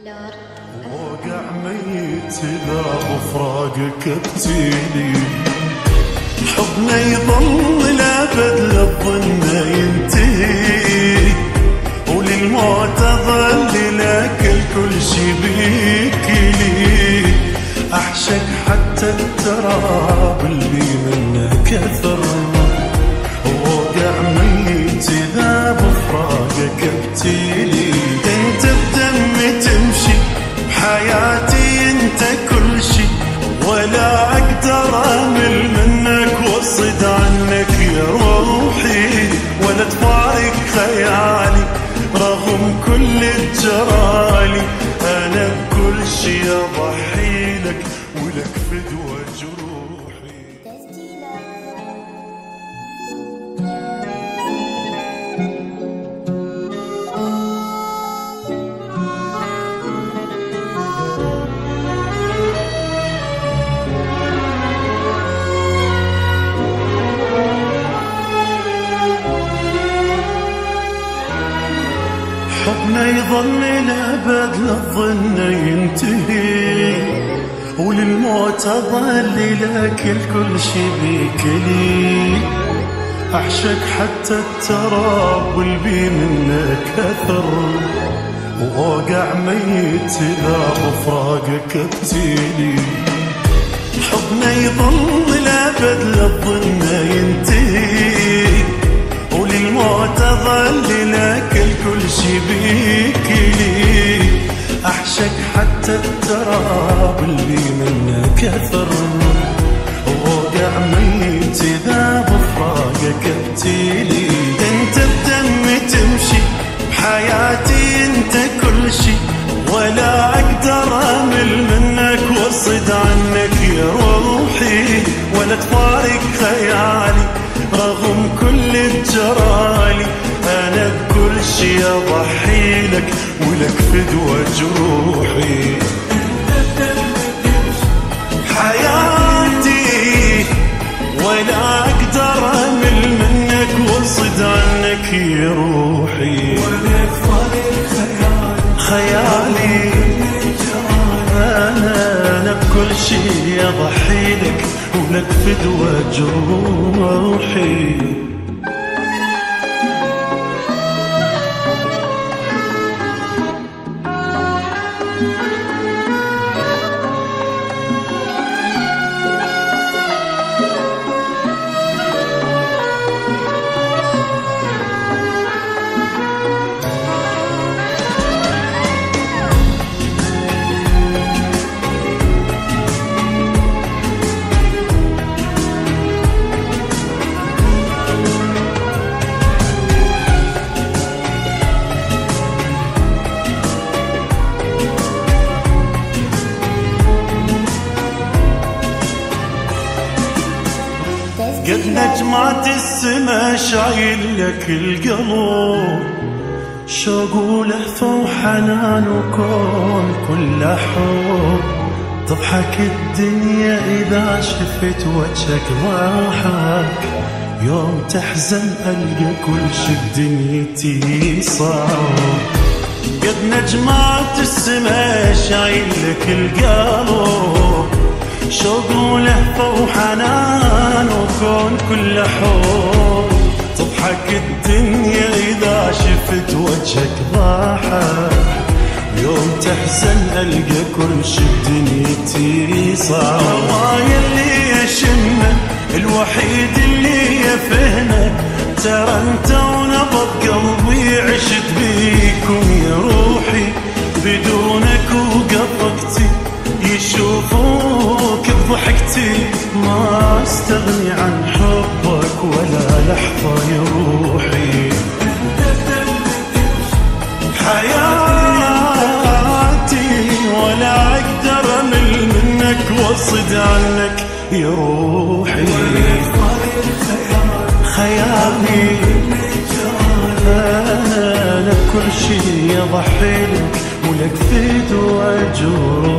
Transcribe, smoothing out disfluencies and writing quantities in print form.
وقع ميت إذا بفراقك ابتلي، حبنا يظل لأبد للظن ينتهي، وللموت أظل لك كل شي بيك لي، أحشك حتى التراب اللي منه كثر، وقع ميت إذا بفراقك ابتلي، انت بدمي تمشي بحياتي انت كل شي، ولا اقدر امل منك واصد عنك يا روحي، ولا تفارق خيالي رغم كل الجرالي، انا بكل شي اضحي لك ولك فدوى جروحي. حبنا يظل لأبد للظن ينتهي، وللموت أظل لك الكل شي بيك لي، أحشك حتى التراب والبي منك كثر، وأوقع ميت إذا بفراقك ابتلي، حبنا يظل لأبد للظن ينتهي، وللموت أظل لك الكل شي بيك لي، أحشك حتى التراب اللي منه كثر، ووقع ميت إذا بفراقك ابتلي، انت بدمي تمشي بحياتي انت كل شي، ولا أقدر أمل منك واصد عنك يا روحي، ولا تفارق خيالي رغم كل الجرالي، أنا بكل شي أضحي لك ولك فدوى جروحي. حياتي ولا أقدر أمل منك واصد عنك يا روحي، ولا تفارق خيالي أنا بكل شي أضحي لك ولك فدوى جروحي. قد نجمات السما شايل لك القلب، شوق ولهفة وحنان وكون كله حب، تضحك الدنيا إذا شفت وجهك ضحك، يوم تحزن ألقى كل شي بدنيتي صعب، قد نجمات السما شايل لك القلب، شوق ولهفة وحنان وكون كله حب، تضحك الدنيا إذا شفت وجهك ضحك، يوم تحزن ألقى كل شي بدنيتي صعب، هواي اللي يشمه الوحيد اللي يفهمه، ترى انت ونبض قلبي عشت بيكم يا روحي، بدونك وقفقتي يشوفوك بضحكتي، ما استغني عن حبك ولا لحظة يا روحي. حياتي ولا أقدر أمل منك واصد عنك يا روحي، خيالي أنا كل شي أضحي لك ولك فدوى جروحي.